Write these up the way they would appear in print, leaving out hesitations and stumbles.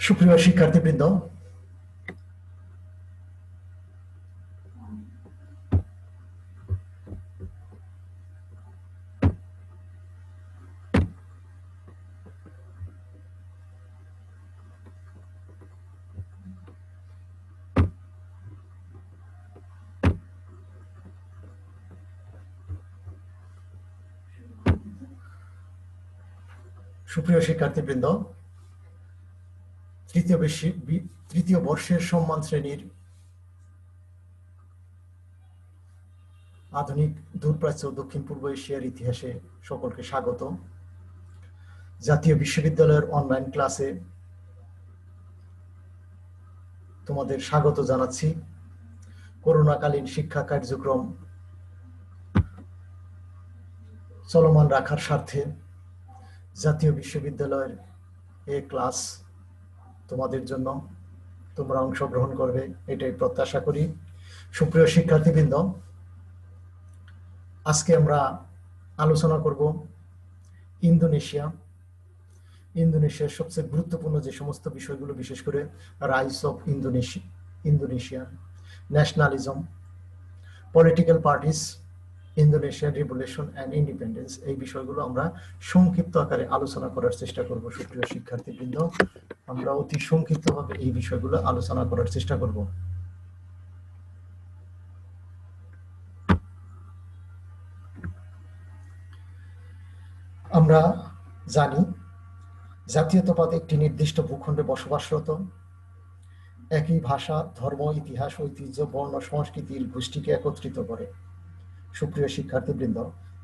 সুপ্রিয় শিক্ষার্থীবৃন্দ, তৃতীয় বর্ষের সম্মান শ্রেণীর আধুনিক দূরপ্রাচ্য দক্ষিণ পূর্ব এশিয়ার ইতিহাসে সকলকে স্বাগত। জাতীয় বিশ্ববিদ্যালয়ের অনলাইন ক্লাসে তোমাদের স্বাগত জানাচ্ছি। করোনাকালীন শিক্ষা কার্যক্রম চলমান রাখার স্বার্থে জাতীয় বিশ্ববিদ্যালয়ের এই ক্লাস তোমাদের জন্য, তোমরা অংশগ্রহণ করবে এটাই প্রত্যাশা করি। সুপ্রিয় শিক্ষার্থীবৃন্দ, আজকে আমরা আলোচনা করব ইন্দোনেশিয়ার সবচেয়ে গুরুত্বপূর্ণ যে সমস্ত বিষয়গুলো, বিশেষ করে rise of Indonesian nationalism, political parties, Indonesian revolution and independence, এই বিষয়গুলো আমরা সংক্ষিপ্ত আকারে আলোচনা করার চেষ্টা করব। সুপ্রিয় শিক্ষার্থীবৃন্দ, আমরা অতি সংক্ষিপ্তভাবে এই বিষয়গুলো আলোচনা করার চেষ্টা করব। আমরা জানি জাতীয়তাবাদ একটি নির্দিষ্ট ভূখণ্ডে বসবাসরত, একই ভাষা, ধর্ম, ইতিহাস, ঐতিহ্য, বর্ণ, সংস্কৃতির গোষ্ঠীকে একত্রিত করে। সুপ্রিয় শিক্ষার্থীবৃন্দ,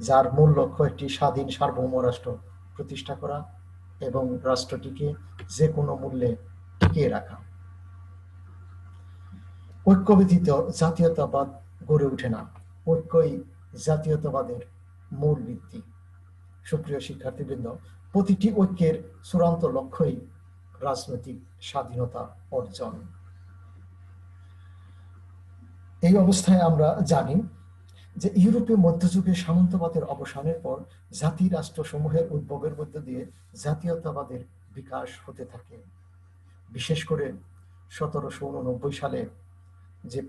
যার মূল লক্ষ্য একটি স্বাধীন সার্বভৌম রাষ্ট্র প্রতিষ্ঠা করা এবং রাষ্ট্রটিকে যে কোনো মূল্যে টিকিয়ে রাখা। ঐক্য ব্যতীত জাতীয়তাবাদ গড়ে ওঠে না, ঐক্যই জাতীয়তাবাদের মূল ভিত্তি। সুপ্রিয় শিক্ষার্থীবৃন্দ, প্রতিটি ঐক্যের চূড়ান্ত লক্ষ্যই রাজনৈতিক স্বাধীনতা অর্জন। এই অবস্থায় আমরা জানি যে ইউরোপীয় মধ্যযুগে সামন্তবাদের অবসানের পর জাতি রাষ্ট্রসমূহের উদ্ভবের মধ্য দিয়ে জাতীয়তাবাদের বিকাশ হতে থাকে। বিশেষ করে 1789 সালে যে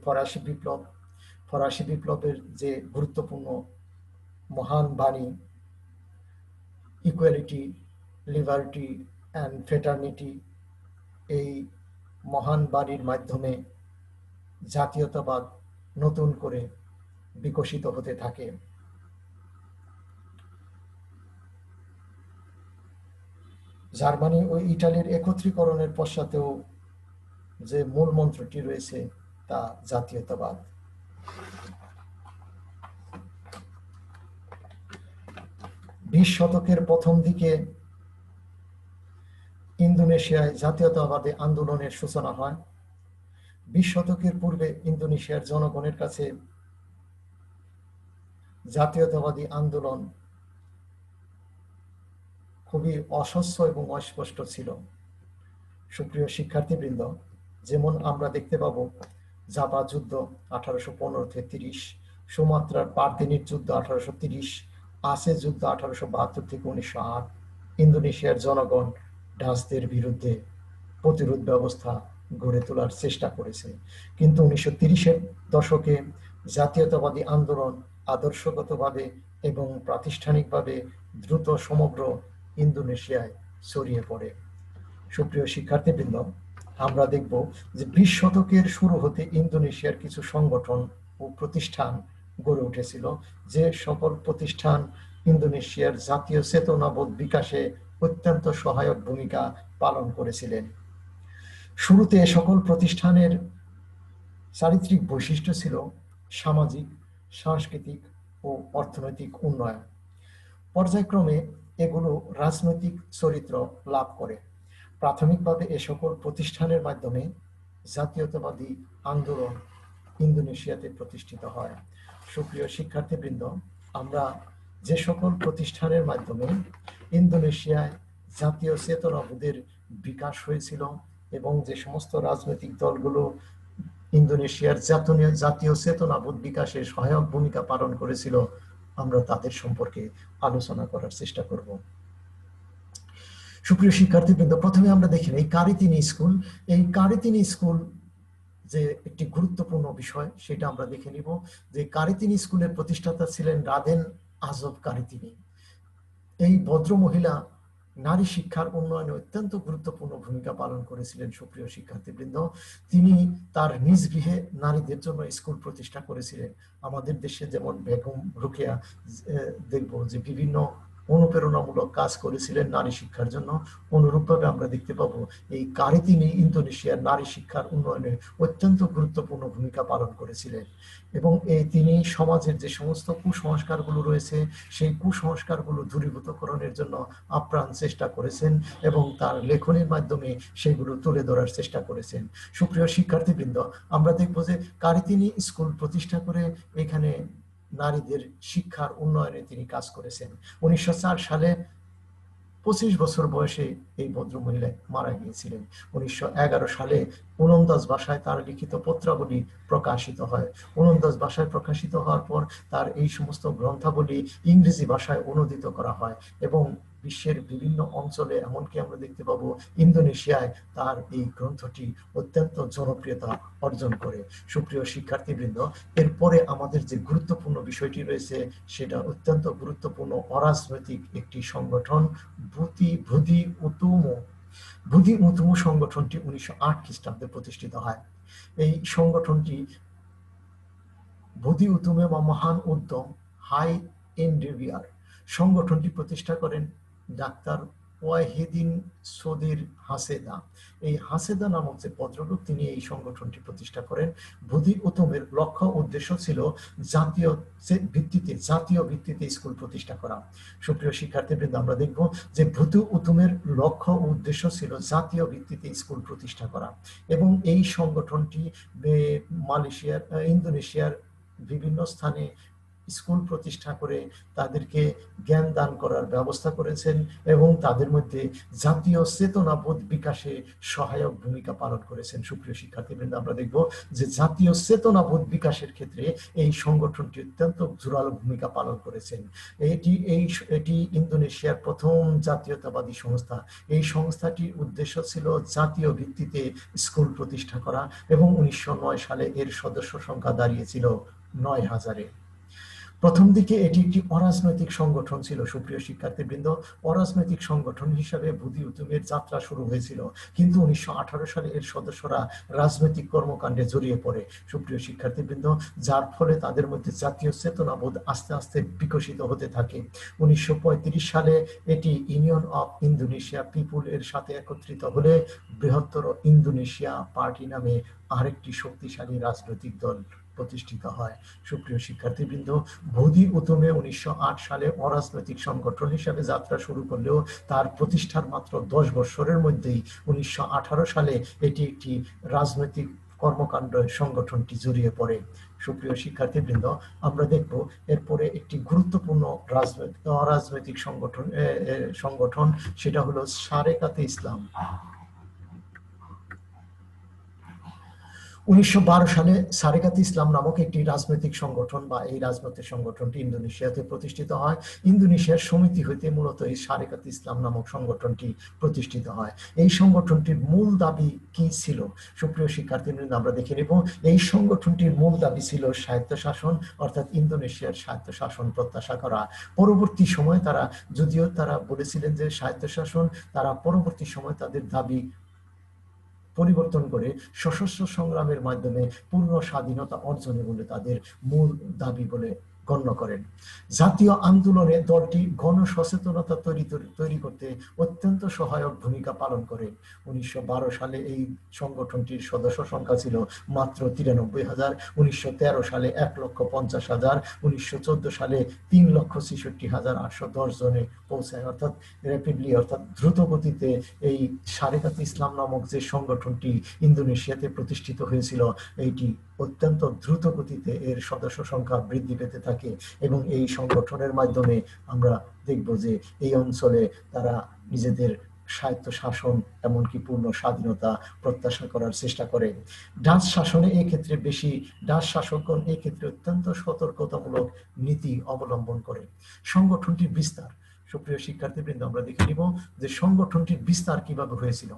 ফরাসি বিপ্লবের যে গুরুত্বপূর্ণ মহান বাণী, ইকুয়ালিটি, লিবার্টি অ্যান্ড ফ্রেটার্নিটি, এই মহান বাণীর মাধ্যমে জাতীয়তাবাদ নতুন করে বিকশিত হতে থাকে। জার্মানি ও ইটালির একত্রীকরণের পশ্চাতেও যে মূল মন্ত্রটি রয়েছে তা জাতীয়তাবাদ। 20 শতকের প্রথম দিকে ইন্দোনেশিয়ায় জাতীয়তাবাদী আন্দোলনের সূচনা হয়। 20 শতকের পূর্বে ইন্দোনেশিয়ার জনগণের কাছে জাতীয়তাবাদী আন্দোলন খুবই অস্বচ্ছ এবং অস্পষ্ট ছিল। সুপ্রিয় শিক্ষার্থীবৃন্দ, যেমন আমরা দেখতে পাবো জাভা যুদ্ধ 1815-30, সুমাত্রার পারদিনির যুদ্ধ 1830, আচে যুদ্ধ 1872 থেকে 1908। ইন্দোনেশিয়ার জনগণ ডাচদের বিরুদ্ধে প্রতিরোধ ব্যবস্থা গড়ে তোলার চেষ্টা করেছে, কিন্তু 1930-এর দশকে জাতীয়তাবাদী আন্দোলন আদর্শগতভাবে এবং প্রাতিষ্ঠানিকভাবে দ্রুত সমগ্র ইন্দোনেশিয়ায় ছড়িয়ে পড়ে। সুপ্রিয় শিক্ষার্থীবৃন্দ, আমরা দেখব যে 20 শতকের শুরু হতে ইন্দোনেশিয়ার কিছু সংগঠন ও প্রতিষ্ঠান গড়ে উঠেছিল, যে সকল প্রতিষ্ঠান ইন্দোনেশিয়ার জাতীয় চেতনাবোধ বিকাশে অত্যন্ত সহায়ক ভূমিকা পালন করেছিলেন। শুরুতে সকল প্রতিষ্ঠানের চারিত্রিক বৈশিষ্ট্য ছিল সামাজিক, সাংস্কৃতিক ও অর্থনৈতিক উন্নয়ন। পর্যায়ক্রমে এগুলো রাজনৈতিক চরিত্র লাভ করে। প্রাথমিকভাবে এ সকল প্রতিষ্ঠানের মাধ্যমে জাতীয়তাবাদী আন্দোলন ইন্দোনেশিয়াতে প্রতিষ্ঠিত হয়। সুপ্রিয় শিক্ষার্থীবৃন্দ, আমরা যে সকল প্রতিষ্ঠানের মাধ্যমে ইন্দোনেশিয়ায় জাতীয় চেতনাবোধের বিকাশ হয়েছিল এবং যে সমস্ত রাজনৈতিক দলগুলো ইন্দোনেশিয়ার জাতীয় চেতনাবোধ বিকাশে সহায়ক ভূমিকা পালন করেছিল, আমরা তাদের সম্পর্কে আলোচনা করার চেষ্টা করব। সুপ্রিয় শিক্ষার্থীবৃন্দ, প্রথমে আমরা দেখি এই কারিতিনি স্কুল। এই কারিতিনি স্কুল যে একটি গুরুত্বপূর্ণ বিষয়, সেটা আমরা দেখে নিব। যে কারিতিনি স্কুলের প্রতিষ্ঠাতা ছিলেন রাদেন আজব কারিতিনি। এই ভদ্র মহিলা নারী শিক্ষার উন্নয়নে অত্যন্ত গুরুত্বপূর্ণ ভূমিকা পালন করেছিলেন। সুপ্রিয় শিক্ষার্থীবৃন্দ, তিনি তার নিজ গৃহে নারীদের জন্য স্কুল প্রতিষ্ঠা করেছিলেন। আমাদের দেশে যেমন বেগম রোকেয়া দেখব যে বিভিন্ন অনুপ্রেরণামূলক কাজ করেছিলেন নারী শিক্ষার জন্য, অনুরূপভাবে আমরা দেখতে পাবো এই কারিতিনি ইন্দোনেশিয়ার নারী শিক্ষার উন্নয়নে অত্যন্ত গুরুত্বপূর্ণ ভূমিকা পালন করেছিলেন। এবং তিনি সমাজের যে সমস্ত কুসংস্কারগুলো রয়েছে, সেই কুসংস্কারগুলো দূরীভূতকরণের জন্য আপ্রাণ চেষ্টা করেছেন এবং তার লেখনের মাধ্যমে সেগুলো তুলে ধরার চেষ্টা করেছেন। সুপ্রিয় শিক্ষার্থীবৃন্দ, আমরা দেখব যে কারিতিনি স্কুল প্রতিষ্ঠা করে এখানে নারীদের শিক্ষার উন্নয়নে তিনি কাজ করেছেন। 1904 সালে 25 বছর বয়সে এই ভদ্রমহিলা মারা গিয়েছিলেন। 1911 সালে ওলন্দাজ ভাষায় তার লিখিত পত্রাবলী প্রকাশিত হয়। ওলন্দাজ ভাষায় প্রকাশিত হওয়ার পর তার এই সমস্ত গ্রন্থাবলী ইংরেজি ভাষায় অনুদিত করা হয় এবং বিশ্বের বিভিন্ন অঞ্চলে, এমনকি আমরা দেখতে পাবো ইন্দোনেশিয়ায় তার এই গ্রন্থটি অত্যন্ত জনপ্রিয়তা অর্জন করে। সুপ্রিয় শিক্ষার্থীবৃন্দ, এরপরে আমাদের যে গুরুত্বপূর্ণ বিষয়টি রয়েছে, সেটা অত্যন্ত গুরুত্বপূর্ণ অরাজনৈতিক একটি সংগঠন, বুধি উতুম সংগঠনটি 1908 খ্রিস্টাব্দে প্রতিষ্ঠিত হয়। এই সংগঠনটি বুধি উতুমে বা মহান উদ্যম, হাই এন্ডেভিয়ার সংগঠনটি প্রতিষ্ঠা করেন ডাক্তার ওয়াহিদিন সোদির হাসেদা। এই হাসেদা নামক যে ভদ্রলোক, তিনি এই সংগঠনটি প্রতিষ্ঠা করেন। বুধি উতুমের লক্ষ্য উদ্দেশ্য ছিল জাতীয় ভিত্তিতে স্কুল প্রতিষ্ঠা করা। সুপ্রিয় শিক্ষার্থীবৃন্দ, আমরা দেখব যে বুধি উতুমের লক্ষ্য উদ্দেশ্য ছিল জাতীয় ভিত্তিতে স্কুল প্রতিষ্ঠা করা এবং এই সংগঠনটি ইন্দোনেশিয়ার বিভিন্ন স্থানে স্কুল প্রতিষ্ঠা করে তাদেরকে জ্ঞান দান করার ব্যবস্থা করেছেন এবং তাদের মধ্যে জাতীয় চেতনাবোধ বিকাশে সহায়ক ভূমিকা পালন করেছেন। সুপ্রিয় শিক্ষার্থীবৃন্দ, আমরা দেখব যে জাতীয় চেতনাবোধ বিকাশের ক্ষেত্রে এই সংগঠনটি অত্যন্ত জোরালো ভূমিকা পালন করেছেন। এটি ইন্দোনেশিয়ার প্রথম জাতীয়তাবাদী সংস্থা। এই সংস্থাটির উদ্দেশ্য ছিল জাতীয় ভিত্তিতে স্কুল প্রতিষ্ঠা করা এবং 1909 সালে এর সদস্য সংখ্যা দাঁড়িয়েছিল 9000-এ। প্রথম দিকে এটি একটি অরাজনৈতিক সংগঠন ছিল। সুপ্রিয় শিক্ষার্থীবৃন্দ, অরাজনৈতিক সংগঠন হিসাবে বুধি উতুমের যাত্রা শুরু হয়েছিল, কিন্তু 1918 সালে এর সদস্যরা রাজনৈতিক কর্মকাণ্ডে জড়িয়ে পড়ে। সুপ্রিয় শিক্ষার্থীবৃন্দ, যার ফলে তাদের মধ্যে জাতীয় চেতনাবোধ আস্তে আস্তে বিকশিত হতে থাকে। 1935 সালে এটি ইউনিয়ন অফ ইন্দোনেশিয়া পিপুল এর সাথে একত্রিত হলে বৃহত্তর ইন্দোনেশিয়া পার্টি নামে আরেকটি শক্তিশালী রাজনৈতিক দল প্রতিষ্ঠিত হয়। সুপ্রিয় শিক্ষার্থীবৃন্দ, বুধি উতুমে 1908 সালে অরাজনৈতিক সংগঠন হিসাবে যাত্রা শুরু করলেও তার প্রতিষ্ঠার মাত্র 10 বছরের মধ্যেই 1918 সালে এটি একটি রাজনৈতিক কর্মকাণ্ড সংগঠনটি জড়িয়ে পড়ে। সুপ্রিয় শিক্ষার্থীবৃন্দ, আমরা দেখব এরপরে একটি গুরুত্বপূর্ণ অরাজনৈতিক সংগঠন, সেটা হলো শারেকাতে ইসলাম। 1912 সালে শারেকাতে ইসলাম নামক একটি রাজনৈতিক সংগঠন বা এই রাজনৈতিক সংগঠনটি ইন্দোনেশিয়াতে প্রতিষ্ঠিত হয়। ইন্দোনেশিয়ার সমিতি হইতে মূলত এই শারেকাতে ইসলাম নামক সংগঠনটি প্রতিষ্ঠিত হয়। এই সংগঠনটির মূল দাবি কি ছিল? সুপ্রিয় শিক্ষার্থীবৃন্দ, আমরা দেখে নেব। এই সংগঠনটির মূল দাবি ছিল স্বায়ত্তশাসন, অর্থাৎ ইন্দোনেশিয়ার স্বায়ত্তশাসন প্রত্যাশা করা। পরবর্তী সময়ে যদিও তারা বলেছিলেন যে স্বায়ত্তশাসন, তারা পরবর্তী সময় তাদের দাবি পরিবর্তন করে সশস্ত্র সংগ্রামের মাধ্যমে পূর্ণ স্বাধীনতা অর্জনে বলে তাদের মূল দাবি বলে গণ্য করেন। জাতীয় আন্দোলনে দলটি গণসচেতনতা তৈরি করতে অত্যন্ত সহায়ক ভূমিকা পালন করে। 1912 সালে এই সংগঠনটির সদস্য সংখ্যা ছিল মাত্র 93,000, 1913 সালে 1,50,000, 1914 সালে 3,66,810 জনে পৌঁছায়। অর্থাৎ দ্রুত গতিতে এই শারেকাতে ইসলাম নামক যে সংগঠনটি ইন্দোনেশিয়াতে প্রতিষ্ঠিত হয়েছিল, এইটি অত্যন্ত দ্রুত গতিতে এর সদস্য সংখ্যা বৃদ্ধি পেতে থাকে এবং এই সংগঠনের মাধ্যমে আমরা দেখব যে এই অঞ্চলে তারা নিজেদের স্বায়ত্ত শাসন এমনকি পূর্ণ স্বাধীনতা প্রত্যাশা করার চেষ্টা করে। ডাচ শাসনে এই ক্ষেত্রে ডাচ শাসকগণ এই ক্ষেত্রে অত্যন্ত সতর্কতামূলক নীতি অবলম্বন করে। সংগঠনটির বিস্তার, সুপ্রিয় শিক্ষার্থীবৃন্দ, আমরা দেখে নিব যে সংগঠনটির বিস্তার কিভাবে হয়েছিল।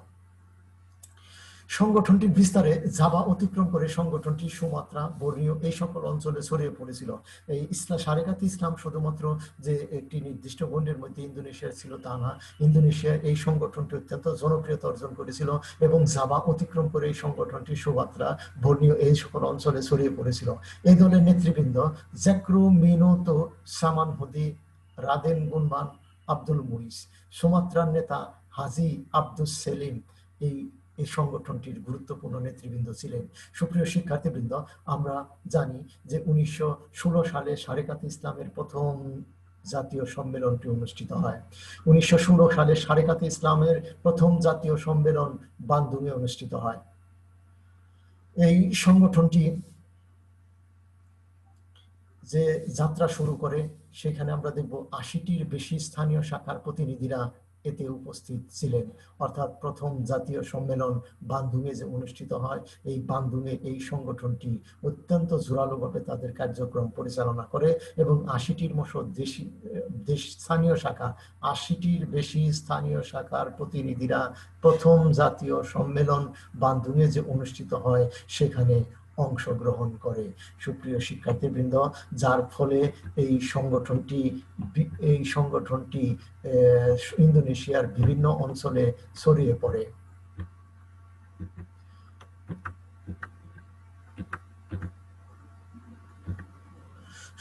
সংগঠনটির বিস্তারে জাভা অতিক্রম করে সংগঠনটি সুমাত্রা, বর্নিও এই সকল অঞ্চলে ছড়িয়ে পড়েছিল। এই সারেকাত ইসলাম শুধুমাত্র যে একটি নির্দিষ্ট গণ্ডের মধ্যে ইন্দোনেশিয়ার ছিল তা না, ইন্দোনেশিয়া এই সংগঠনটি অত্যন্ত জনপ্রিয়তা অর্জন করেছিল এবং জাভা অতিক্রম করে এই সংগঠনটি সুমাত্রা, বর্নিও এই সকল অঞ্চলে ছড়িয়ে পড়েছিল। এই দলের নেতৃবৃন্দ জ্যাক্রো মিনোতো সামানহুদি, রাদেন গুনমান, আব্দুল মুইস। সুমাত্রার নেতা হাজি আব্দুস সেলিম এই সংগঠনটির গুরুত্বপূর্ণ নেতৃবৃন্দ ছিলেন। সুপ্রিয় শিক্ষার্থীবৃন্দ, আমরা জানি যে 1916 সালে সারেকাত ইসলামের প্রথম জাতীয় সম্মেলনটি অনুষ্ঠিত হয়। 1916 সালে সারেকাত ইসলামের প্রথম জাতীয় সম্মেলন বান্দুংয়ে অনুষ্ঠিত হয়। এই সংগঠনটি যে যাত্রা শুরু করে সেখানে আমরা দেখব 80টির বেশি স্থানীয় শাখার প্রতিনিধিরা এতে উপস্থিত ছিলেন। অর্থাৎ প্রথম জাতীয় সম্মেলন বান্দুংয়ে যে অনুষ্ঠিত হয়, এই বান্দুংয়ে এই সংগঠনটি অত্যন্ত জোরালোভাবে তাদের কার্যক্রম পরিচালনা করে এবং 80টির মতো স্থানীয় শাখা, 80টির বেশি স্থানীয় শাখার প্রতিনিধিরা প্রথম জাতীয় সম্মেলন বান্দুংয়ে যে অনুষ্ঠিত হয় সেখানে অংশগ্রহণ করে। সুপ্রিয় শিক্ষার্থীবৃন্দ, যার ফলে এই সংগঠনটি ইন্দোনেশিয়ার বিভিন্ন অঞ্চলে ছড়িয়ে পড়ে।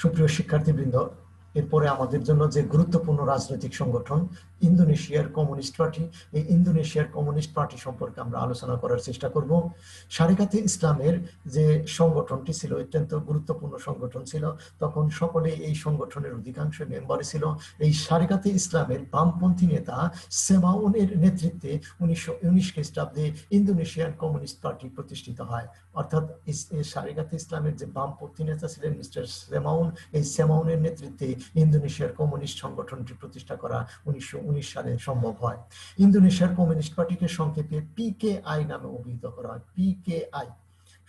সুপ্রিয় শিক্ষার্থীবৃন্দ, এরপরে আমাদের জন্য যে গুরুত্বপূর্ণ রাজনৈতিক সংগঠন ইন্দোনেশিয়ার কমিউনিস্ট পার্টি, এই ইন্দোনেশিয়ার কমিউনিস্ট পার্টি সম্পর্কে আমরা আলোচনা করার চেষ্টা করব। সারেকাতে ইসলামের যে সংগঠনটি ছিল অত্যন্ত গুরুত্বপূর্ণ সংগঠন ছিল, তখন সকলে এই সংগঠনের অধিকাংশ মেম্বার ছিল। এই সারেকাতে ইসলামের বামপন্থী নেতা সেমাউনের নেতৃত্বে 1919 খ্রিস্টাব্দে ইন্দোনেশিয়ান কমিউনিস্ট পার্টি প্রতিষ্ঠিত হয়। অর্থাৎ সারেকাতে ইসলামের যে বামপন্থী নেতা ছিলেন মিস্টার সেমাউন, এই সেমাউনের নেতৃত্বে ইন্দোনেশিয়ার কমিউনিস্ট সংগঠনটি প্রতিষ্ঠা করা 1919 সালে সম্ভব হয়। ইন্দোনেশিয়ার কমিউনিস্ট পার্টিকে সংক্ষেপে পিকেআই নামে অভিহিত করা হয়। পিকেআই,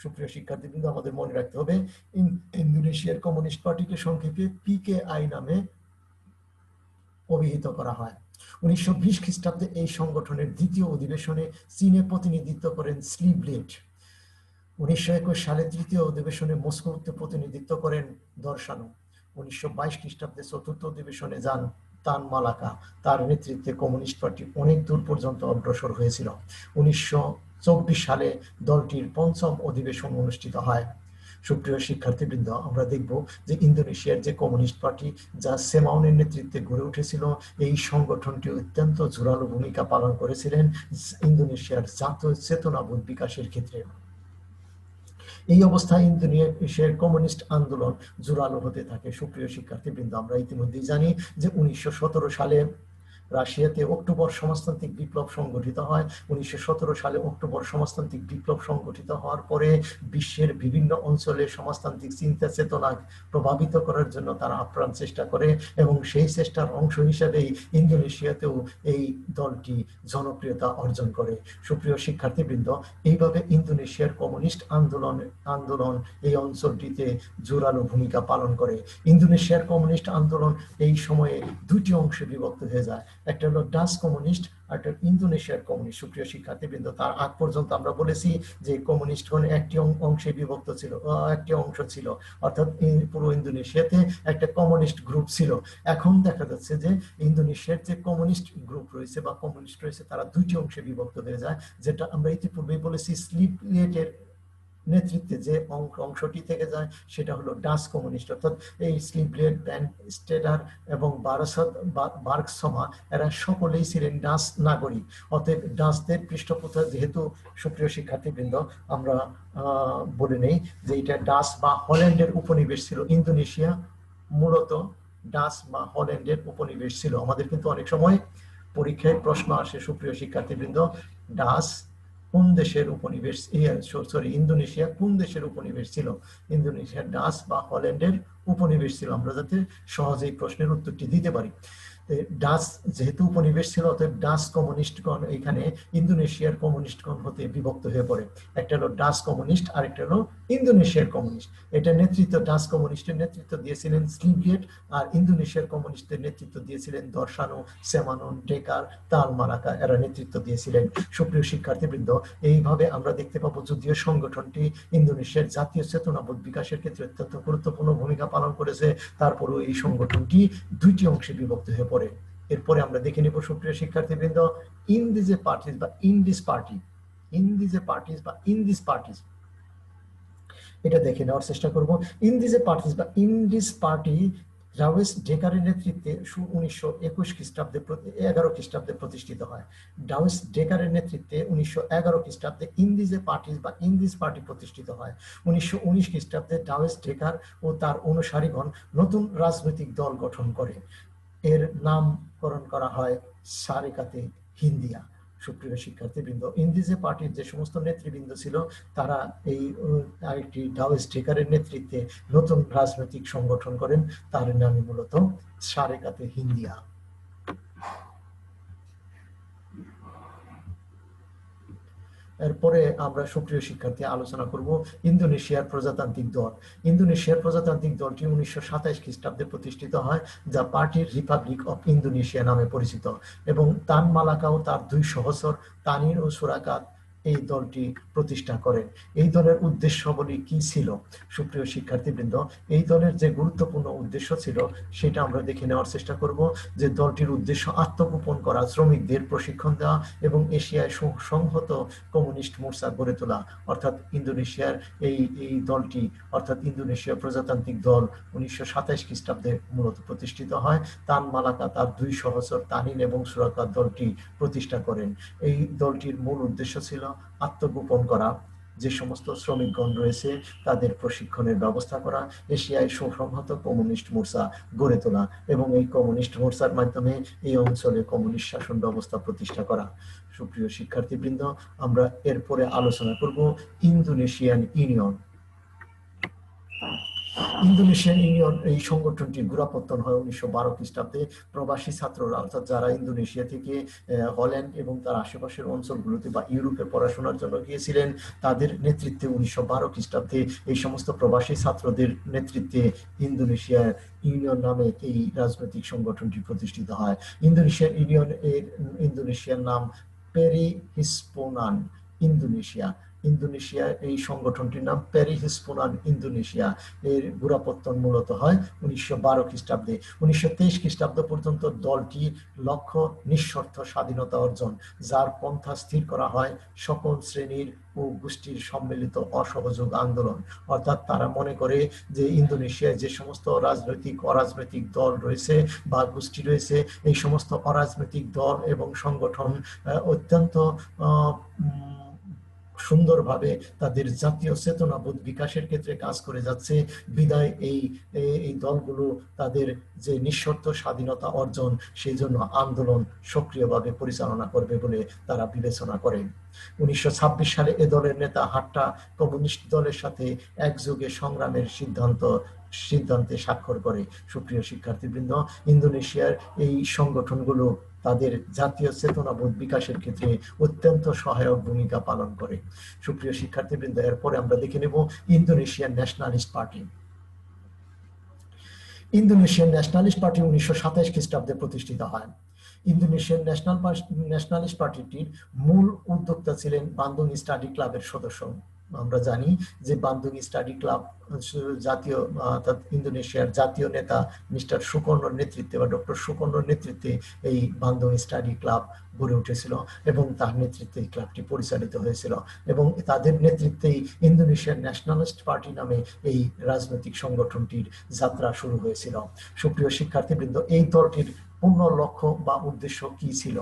সুপ্রিয় শিক্ষার্থীবৃন্দ, আমাদের মনে রাখতে হবে ইন্দোনেশিয়ার কমিউনিস্ট পার্টিকে সংক্ষেপে পিকেআই নামে অভিহিত করা হয়। 1920 খ্রিস্টাব্দে এই সংগঠনের দ্বিতীয় অধিবেশনে চীনে প্রতিনিধিত্ব করেন স্লিব্লেড। 1921 সালে তৃতীয় অধিবেশনে মস্কোতে প্রতিনিধিত্ব করেন দর্শানো। 1922 খ্রিস্টাব্দে চতুর্থ অধিবেশনে যান তান মালাকা। তার নেতৃত্বে কমিউনিস্ট পার্টি অনেক দূর পর্যন্ত অগ্রসর হয়েছিল। 1924 সালে দলটির পঞ্চম অধিবেশন অনুষ্ঠিত হয়। সুপ্রিয় শিক্ষার্থীবৃন্দ, আমরা দেখব যে ইন্দোনেশিয়ার যে কমিউনিস্ট পার্টি যা সেমাউনের নেতৃত্বে গড়ে উঠেছিল, এই সংগঠনটি অত্যন্ত জোরালো ভূমিকা পালন করেছিলেন ইন্দোনেশিয়ার জাতীয় চেতনাবোধ বিকাশের ক্ষেত্রে। এই অবস্থায় ইন্দোনেশিয়ার কমিউনিস্ট আন্দোলন জোরালো হতে থাকে। সুপ্রিয় শিক্ষার্থীবৃন্দ, আমরা ইতিমধ্যেই জানি যে 1917 সালে রাশিয়াতে অক্টোবর সমাজতান্ত্রিক বিপ্লব সংগঠিত হয়। 1917 সালে অক্টোবর সমাজতান্ত্রিক বিপ্লব সংগঠিত হওয়ার পরে বিশ্বের বিভিন্ন অঞ্চলে সমাজতান্ত্রিক চিন্তা চেতনা প্রভাবিত করার জন্য তারা আপ্রাণ চেষ্টা করে এবং সেই চেষ্টার অংশ হিসেবেই ইন্দোনেশিয়াতেও এই দলটি জনপ্রিয়তা অর্জন করে। সুপ্রিয় শিক্ষার্থীবৃন্দ, এইভাবে ইন্দোনেশিয়ার কমিউনিস্ট আন্দোলন এই অঞ্চলটিতে জোরালো ভূমিকা পালন করে। ইন্দোনেশিয়ার কমিউনিস্ট আন্দোলন এই সময়ে দুটি অংশে বিভক্ত হয়ে যায়। একটা হলো ডাচ কমিউনিস্ট আর একটা ইন্দোনেশিয়ার কমিউনিস্ট। সুপ্রিয় শিক্ষার্থীবৃন্দ, তার আগ পর্যন্ত আমরা বলেছি যে কমিউনিস্টগণ একটি অংশে বিভক্ত ছিল, একটি অংশ ছিল, অর্থাৎ পুরো ইন্দোনেশিয়াতে একটা কমিউনিস্ট গ্রুপ ছিল। এখন দেখা যাচ্ছে যে ইন্দোনেশিয়ার যে কমিউনিস্ট গ্রুপ রয়েছে বা কমিউনিস্ট রয়েছে তারা দুইটি অংশে বিভক্ত হয়ে যায়, যেটা আমরা ইতিপূর্বেই বলেছি স্লিপলেটের নেতৃত্বে যে অংশটি থেকে যায় সেটা হলো ডাচ কমিউনিস্ট। অর্থাৎ এই স্লিপলেট, ব্যানস্টেডার এবং বার্গসমা এরা সকলেই ছিলেন ডাচ নাগরিক। অতএব ডাচদের পৃষ্ঠপোষক যেহেতু, সুপ্রিয় শিক্ষার্থীবৃন্দ, আমরা বলে নেই যে এটা ডাচ বা হল্যান্ডের উপনিবেশ ছিল। ইন্দোনেশিয়া মূলত ডাচ বা হল্যান্ডের উপনিবেশ ছিল। আমাদের কিন্তু অনেক সময় পরীক্ষায় প্রশ্ন আসে, সুপ্রিয় শিক্ষার্থীবৃন্দ, ডাচ কোন দেশের উপনিবেশ, ইন্দোনেশিয়া কোন দেশের উপনিবেশ ছিল? ইন্দোনেশিয়া ডাচ বা হল্যান্ডের উপনিবেশ ছিল, আমরা যাতে সহজেই প্রশ্নের উত্তরটি দিতে পারি। ডাচ যেহেতু উপনিবেশ ছিল, অতএব ডাচ কমিউনিস্টগণ এখানে ইন্দোনেশিয়ার কমিউনিস্টগণ হতে বিভক্ত হয়ে পড়ে। একটা হলো ডাচ কমিউনিস্ট আর একটা হলো ইন্দোনেশিয়ার কমিউনিস্ট। এটা নেতৃত্ব, ডাচ কমিউনিস্টের নেতৃত্ব দিয়েছিলেন স্লিভলিয়েট, আর ইন্দোনেশিয়ার কমিউনিস্টের নেতৃত্ব দিয়েছিলেন দর্শানো, সেমানন, ডেকার, তাল মালাকা, এরা নেতৃত্ব দিয়েছিলেন। সুপ্রিয় শিক্ষার্থীবৃন্দ, এইভাবে আমরা দেখতে পাবো যদিও সংগঠনটি ইন্দোনেশিয়ার জাতীয় চেতনাবোধ বিকাশের ক্ষেত্রে অত্যন্ত গুরুত্বপূর্ণ ভূমিকা পালন করেছে, তারপরেও এই সংগঠনটি দুইটি অংশে বিভক্ত হয়ে পড়ে। এরপরে আমরা দেখে নিব সুপ্রিয় শিক্ষার্থীবৃন্দ, ইন দিস পার্টিস বা in this party, in this parties বা ইন দিস পার্টিস, এটা দেখে নেওয়ার চেষ্টা করব। ইন দিস পার্টিস বা ইন দিস পার্টি ডাওয়েস ডেকারের নেতৃত্বে 1921 খ্রিস্টাব্দে 11 খ্রিস্টাব্দে প্রতিষ্ঠিত হয়। ডাওয়েস ডেকারের নেতৃত্বে 1911 খ্রিস্টাব্দে ইন দিস পার্টিস বা ইন দিস পার্টি প্রতিষ্ঠিত হয়। 1919 খ্রিস্টাব্দে ডাওয়েস ডেকার ও তার অনুসারীগণ নতুন রাজনৈতিক দল গঠন করে। এর নামকরণ করা হয় সারেকাতে হিন্দিয়া। সুপ্রিয় শিক্ষার্থীবৃন্দ, ইন্দিজে পার্টির যে সমস্ত নেতৃবৃন্দ ছিল তারা এই আরেকটি ডাওয়েস ডেকারের নেতৃত্বে নতুন রাজনৈতিক সংগঠন করেন, তার নামই মূলত সারেকাতে হিন্দিয়া। এরপরে আমরা সুপ্রিয় শিক্ষার্থী আলোচনা করব ইন্দোনেশিয়ার প্রজাতান্ত্রিক দল। ইন্দোনেশিয়ার প্রজাতান্ত্রিক দলটি 1927 খ্রিস্টাব্দে প্রতিষ্ঠিত হয়, যা পার্টির রিপাবলিক অফ ইন্দোনেশিয়া নামে পরিচিত, এবং তান মালাকা ও তার দুই সহচর তানির ও সুরাকাত এই দলটি প্রতিষ্ঠা করেন। এই দলের উদ্দেশ্যগুলি কি ছিল? সুপ্রিয় শিক্ষার্থীবৃন্দ, এই দলের যে গুরুত্বপূর্ণ উদ্দেশ্য ছিল সেটা আমরা দেখে নেওয়ার চেষ্টা করব। যে দলটির উদ্দেশ্য আত্মগোপন করা, শ্রমিকদের প্রশিক্ষণ দেওয়া এবং এশিয়ায় সংহত কমিউনিস্ট মোর্চা গড়ে তোলা। অর্থাৎ ইন্দোনেশিয়ার এই দলটি, অর্থাৎ ইন্দোনেশিয়া প্রজাতান্ত্রিক দল 1927 খ্রিস্টাব্দে মূলত প্রতিষ্ঠিত হয়। তান মালাকা তার দুই সহচর তানিন এবং সুরাকাত দলটি প্রতিষ্ঠা করেন। এই দলটির মূল উদ্দেশ্য ছিল আত্মগোপন করা, যে সমস্ত শ্রমিকগণ রয়েছে তাদের প্রশিক্ষণের ব্যবস্থা করা, এশিয়ায় সুসংহত কমিউনিস্ট মোর্চা গড়ে তোলা এবং এই কমিউনিস্ট মোর্চার মাধ্যমে এই অঞ্চলে কমিউনিস্ট শাসন ব্যবস্থা প্রতিষ্ঠা করা। সুপ্রিয় শিক্ষার্থীবৃন্দ, আমরা এরপরে আলোচনা করব ইন্দোনেশিয়ান ইউনিয়ন। ইন্দোনেশিয়ান ইউনিয়ন এই সংগঠনটির গোড়াপত্তন হয় 1912 খ্রিস্টাব্দে। প্রবাসী ছাত্ররা, অর্থাৎ যারা ইন্দোনেশিয়া থেকে হল্যান্ড এবং তার আশেপাশের অঞ্চলগুলোতে বা ইউরোপে পড়াশোনার জন্য গিয়েছিলেন, তাদের নেতৃত্বে 1912 খ্রিস্টাব্দে এই সমস্ত প্রবাসী ছাত্রদের নেতৃত্বে ইন্দোনেশিয়ার ইউনিয়ন নামে এই রাজনৈতিক সংগঠনটি প্রতিষ্ঠিত হয়। ইন্দোনেশিয়ান ইউনিয়ন এর ইন্দোনেশিয়ার নাম পেরিহিস্পোনান ইন্দোনেশিয়া। ইন্দোনেশিয়া এই সংগঠনটির নাম পেরিহিস্পোনান ইন্দোনেশিয়া। এর গোড়াপত্তন মূলত হয় 1912 খ্রিস্টাব্দে। 1923 খ্রিস্টাব্দ পর্যন্ত দলটির লক্ষ্য নিঃশর্ত স্বাধীনতা অর্জন, যার পন্থা স্থির করা হয় সকল শ্রেণীর ও গোষ্ঠীর সম্মিলিত অসহযোগ আন্দোলন। অর্থাৎ তারা মনে করে যে ইন্দোনেশিয়ায় যে সমস্ত রাজনৈতিক অরাজনৈতিক দল রয়েছে বা গোষ্ঠী রয়েছে, এই সমস্ত অরাজনৈতিক দল এবং সংগঠন অত্যন্ত সুন্দরভাবে তাদের জাতীয় চেতনাবোধ বিকাশের ক্ষেত্রে কাজ করে যাচ্ছে। বিদায় এই দলগুলো তাদের যে নিঃশর্ত স্বাধীনতা অর্জন, সেই জন্য আন্দোলন সক্রিয়ভাবে পরিচালনা করবে বলে তারা বিবেচনা করেন। 1926 সালে এ দলের নেতা হাট্টা কমিউনিস্ট দলের সাথে একযোগে সংগ্রামের সিদ্ধান্তে স্বাক্ষর করে। সুপ্রিয় শিক্ষার্থীবৃন্দ, ইন্দোনেশিয়ার এই সংগঠনগুলো তাদের জাতীয় চেতনাবোধ বিকাশের ক্ষেত্রে অত্যন্ত সহায়ক ভূমিকা পালন করে। সুপ্রিয় শিক্ষার্থীবৃন্দ, এরপরে আমরা দেখে নেব Indonesian nationalist party. Indonesian nationalist party 1927 খ্রিস্টাব্দে প্রতিষ্ঠিত হয়। ইন্দোনেশিয়ান ন্যাশনালিস্ট পার্টিটির মূল উদ্যোক্তা ছিলেন বান্দুং স্টাডি ক্লাবের সদস্য। আমরা জানি যে বান্দুং স্টাডি ক্লাব জাতীয় ইন্দোনেশিয়ার জাতীয় নেতা মিস্টার সুকর্ণর নেতৃত্বে বা ডক্টর সুকর্ণর নেতৃত্বে এই বান্দুং স্টাডি ক্লাব গড়ে উঠেছিল এবং তার নেতৃত্বে এই ক্লাবটি পরিচালিত হয়েছিল এবং তাদের নেতৃত্বেই ইন্দোনেশিয়ান ন্যাশনালিস্ট পার্টি নামে এই রাজনৈতিক সংগঠনটির যাত্রা শুরু হয়েছিল। সুপ্রিয় শিক্ষার্থীবৃন্দ, এই দলটির পূর্ণ লক্ষ্য বা উদ্দেশ্য কি ছিল?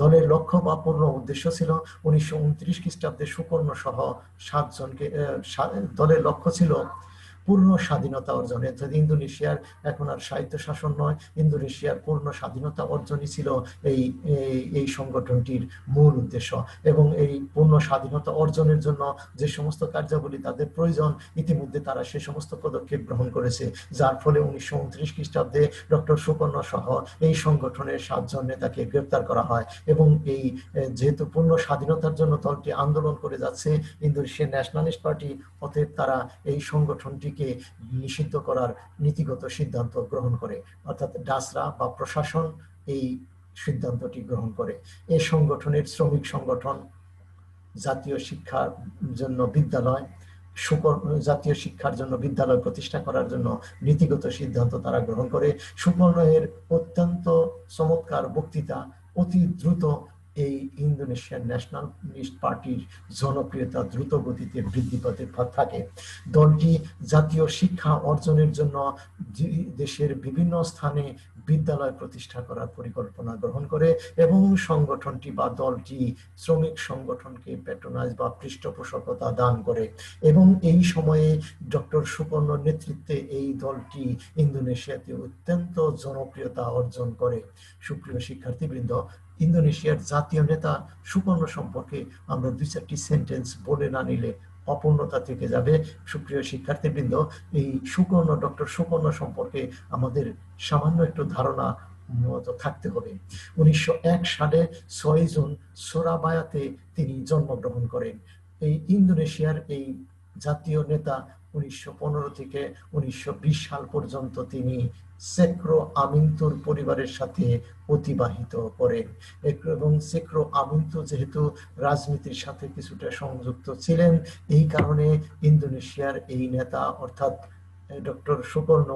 দলের লক্ষ্য বা পূর্ণ উদ্দেশ্য ছিল 1929 খ্রিস্টাব্দে সুকর্ণ সহ 7 জনকে, দলের লক্ষ্য ছিল পূর্ণ স্বাধীনতা অর্জন, অর্থাৎ ইন্দোনেশিয়ার এখন আর স্বায়ত্ত শাসন নয়, ইন্দোনেশিয়ার পূর্ণ স্বাধীনতা অর্জনই ছিল এই এই সংগঠনটির মূল উদ্দেশ্য। এবং এই পূর্ণ স্বাধীনতা অর্জনের জন্য যে সমস্ত কার্যাবলী তাদের প্রয়োজন, ইতিমধ্যে তারা সে সমস্ত পদক্ষেপ গ্রহণ করেছে, যার ফলে 1929 খ্রিস্টাব্দে ডক্টর সুকর্ণ সহ এই সংগঠনের 7 জন নেতাকে গ্রেপ্তার করা হয়। এবং এই যেহেতু পূর্ণ স্বাধীনতার জন্য দলটি আন্দোলন করে যাচ্ছে, ইন্দোনেশিয়ান ন্যাশনালিস্ট পার্টি, অতএব তারা এই সংগঠনটিকে নিষিদ্ধ করার নীতিগত সিদ্ধান্ত গ্রহণ করে, অর্থাৎ ডাসরা বা প্রশাসন এই সিদ্ধান্তটি গ্রহণ করে। এই সংগঠনের শ্রমিক সংগঠন, জাতীয় শিক্ষার জন্য বিদ্যালয়, জাতীয় শিক্ষার জন্য বিদ্যালয় প্রতিষ্ঠা করার জন্য নীতিগত সিদ্ধান্ত তারা গ্রহণ করে। সুকর্ণের অত্যন্ত চমৎকার বক্তৃতা অতি দ্রুত এই ইন্দোনেশিয়ান ন্যাশনালিস্ট পার্টির জনপ্রিয়তা দ্রুত গতিতে বৃদ্ধি পেতে থাকে। দলটি জাতীয় শিক্ষা অর্জনের জন্য দেশের বিভিন্ন স্থানে বিদ্যালয় প্রতিষ্ঠা করার পরিকল্পনা গ্রহণ করে এবং সংগঠনটি বা দলটি শ্রমিক সংগঠনকে প্যাট্রোনাইজ বা পৃষ্ঠপোষকতা দান করে। এবং এই সময়ে ডক্টর সুকর্ণ নেতৃত্বে এই দলটি ইন্দোনেশিয়াতে অত্যন্ত জনপ্রিয়তা অর্জন করে। সুপ্রিয় শিক্ষার্থীবৃন্দ, ইন্দোনেশিয়ার জাতীয় নেতা সুকর্ণ সম্পর্কে আমরা 2-4টি সেন্টেন্স বলে না নিলে অপূর্ণতা থেকে যাবে। সুপ্রিয় শিক্ষার্থীবৃন্দ, এই সুকর্ণ, ডক্টর সুকর্ণ সম্পর্কে আমাদের সামান্য একটু ধারণা থাকতে হবে। 1901 সালে 6 জুন সোরাবায়াতে তিনি জন্মগ্রহণ করেন। এই ইন্দোনেশিয়ার এই জাতীয় নেতা 1915 থেকে 1920 সাল পর্যন্ত তিনি সেক্রো আমিন্তুর পরিবারের সাথে অতিবাহিত করেন। এবং সেক্রো আমিন্তু যেহেতু রাজনীতির সাথে কিছুটা সংযুক্ত ছিলেন, এই কারণে ইন্দোনেশিয়ার এই নেতা অর্থাৎ ডক্টর সুকর্ণ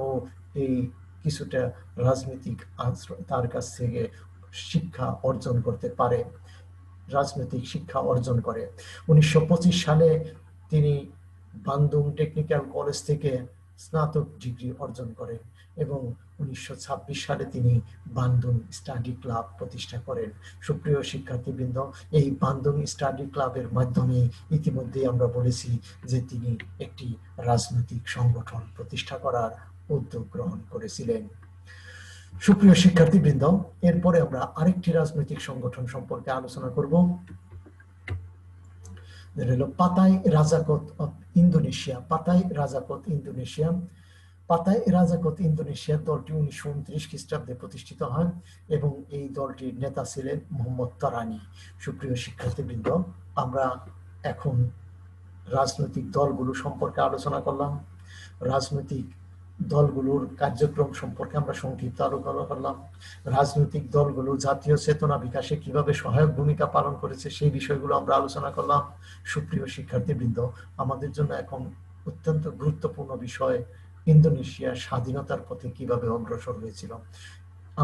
এই কিছুটা রাজনৈতিক তার কাছ থেকে শিক্ষা অর্জন করতে পারে, রাজনৈতিক শিক্ষা অর্জন করে। 1925 সালে তিনি বান্দুং টেকনিক্যাল কলেজ থেকে স্নাতক ডিগ্রি অর্জন করেন এবং 1926 সালে তিনি বান্দুং স্টাডি ক্লাব প্রতিষ্ঠা করেন। সুপ্রিয় শিক্ষার্থীবৃন্দ, এই বান্দুং স্টাডি ক্লাবের মাধ্যমে ইতিমধ্যে আমরা বলেছি যে তিনি একটি রাজনৈতিক সংগঠন প্রতিষ্ঠা করার উদ্যোগ গ্রহণ করেছিলেন। সুপ্রিয় শিক্ষার্থীবৃন্দ, এরপরে আমরা আরেকটি রাজনৈতিক সংগঠন সম্পর্কে আলোচনা করব, পাতাই রাজাকত অফ ইন্দোনেশিয়া। পাতাই রাজাকত ইন্দোনেশিয়া। পাতাই রাজাকত ইন্দোনেশিয়া দলটি 1929 খ্রিস্টাব্দে প্রতিষ্ঠিত হয় এবং এই দলটির নেতা ছিলেন মোহাম্মদ তরানি। সুপ্রিয় শিক্ষার্থীবৃন্দ, আমরা এখন রাজনৈতিক দলগুলো সম্পর্কে আলোচনা করলাম। রাজনৈতিক দলগুলোর কার্যক্রম সম্পর্কে আমরা সংক্ষিপ্ত আলোচনা করলাম। রাজনৈতিক দলগুলো জাতীয় চেতনা বিকাশে কিভাবে সহায়ক ভূমিকা পালন করেছে সেই বিষয়গুলো আমরা আলোচনা করলাম। সুপ্রিয় শিক্ষার্থীবৃন্দ, আমাদের জন্য এখন অত্যন্ত গুরুত্বপূর্ণ বিষয় ইন্দোনেশিয়া স্বাধীনতার পথে কিভাবে অগ্রসর হয়েছিল।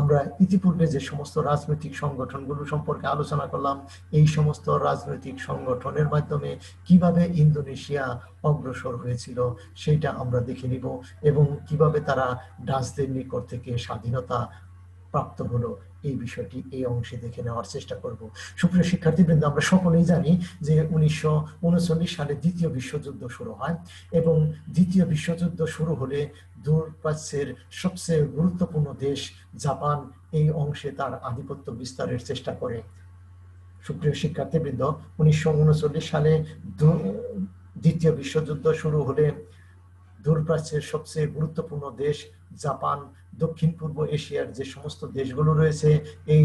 আমরা ইতিপূর্বে যে সমস্ত রাজনৈতিক সংগঠনগুলো সম্পর্কে আলোচনা করলাম, এই সমস্ত রাজনৈতিক সংগঠনের মাধ্যমে কিভাবে ইন্দোনেশিয়া অগ্রসর হয়েছিল সেটা আমরা দেখে নিব এবং কিভাবে তারা ডাচদের নিকট থেকে স্বাধীনতা প্রাপ্ত হলো এই বিষয়টি এই অংশে দেখে নেওয়ার চেষ্টা করব। সুপ্রিয় শিক্ষার্থীবৃন্দ, আমরা সকলেই জানি যে 1939 সালে দ্বিতীয় বিশ্বযুদ্ধ শুরু হয় এবং দ্বিতীয় বিশ্বযুদ্ধ শুরু হলে দূরপ্রাচ্যের সবচেয়ে গুরুত্বপূর্ণ দেশ জাপান এই অংশে তার আধিপত্য বিস্তারের চেষ্টা করে। সুপ্রিয় শিক্ষার্থীবৃন্দ, 1939 সালে দ্বিতীয় বিশ্বযুদ্ধ শুরু হলে দূরপ্রাচ্যের সবচেয়ে গুরুত্বপূর্ণ দেশ জাপান দক্ষিণ পূর্ব এশিয়ার যে সমস্ত দেশগুলো রয়েছে এই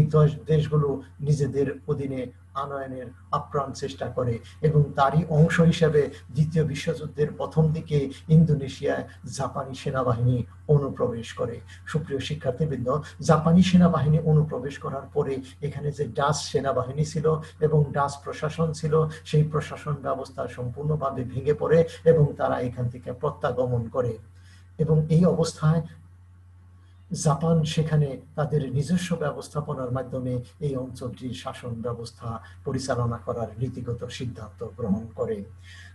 দেশগুলো নিজেদের অধীনে আনয়নের আপ্রাণ চেষ্টা করে এবং তারই অংশ হিসেবে দ্বিতীয় বিশ্বযুদ্ধের প্রথম দিকে ইন্দোনেশিয়ায় জাপানি সেনাবাহিনী অনুপ্রবেশ করে। সুপ্রিয় শিক্ষার্থীবৃন্দ, জাপানি সেনাবাহিনী অনুপ্রবেশ করার পরে এখানে যে ডাচ সেনাবাহিনী ছিল এবং ডাচ প্রশাসন ছিল সেই প্রশাসন ব্যবস্থা সম্পূর্ণভাবে ভেঙে পড়ে এবং তারা এখান থেকে প্রত্যাগমন করে এবং এই অবস্থায় জাপান সেখানে তাদের নিজস্ব ব্যবস্থাপনার মাধ্যমে এই অঞ্চলটির শাসন ব্যবস্থা পরিচালনা করার নীতিগত সিদ্ধান্ত গ্রহণ করে।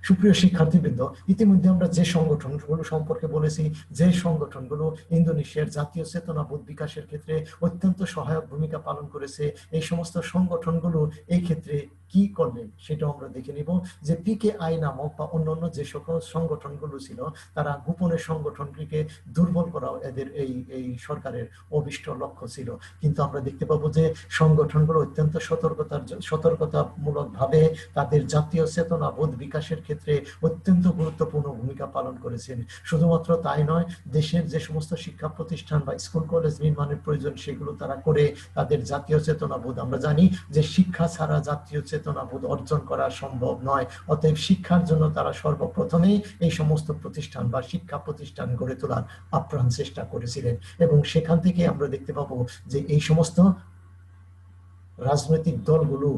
সুপ্রিয় শিক্ষার্থীবৃন্দ, ইতিমধ্যে আমরা যে সংগঠনগুলো সম্পর্কে বলেছি, যে সংগঠনগুলো ইন্দোনেশিয়ার জাতীয় চেতনাবোধ বিকাশের ক্ষেত্রে অত্যন্ত সহায়ক ভূমিকা পালন করেছে, এই সমস্ত সংগঠনগুলো এই ক্ষেত্রে কি করলেন সেটা আমরা দেখে নিব। যে পিকেআই নামক বা অন্যান্য যে সকল সংগঠনগুলো ছিল, তারা গোপনের সংগঠনটিকে দুর্বল করা এদের এই সরকারের অভিষ্ট লক্ষ্য ছিল। কিন্তু আমরা দেখতে পাবো যে সংগঠনগুলো অত্যন্ত সতর্কতামূলক ভাবে তাদের জাতীয় চেতনাবোধ বিকাশের ক্ষেত্রে অত্যন্ত গুরুত্বপূর্ণ ভূমিকা পালন করেছেন। শুধুমাত্র তাই নয়, দেশের যে সমস্ত শিক্ষা প্রতিষ্ঠান বা স্কুল কলেজ নির্মাণের প্রয়োজন সেগুলো তারা করে তাদের জাতীয় চেতনাবোধ, আমরা জানি যে শিক্ষা ছাড়া জাতীয় চেতনাবোধ অর্জন করা সম্ভব নয়, অতএব শিক্ষার জন্য তারা সর্বপ্রথমেই এই সমস্ত প্রতিষ্ঠান বা শিক্ষা প্রতিষ্ঠান গড়ে তোলার আপ্রাণ চেষ্টা করেছিলেন। এবং সেখান থেকে আমরা দেখতে পাবো যে এই সমস্ত রাজনৈতিক দলগুলো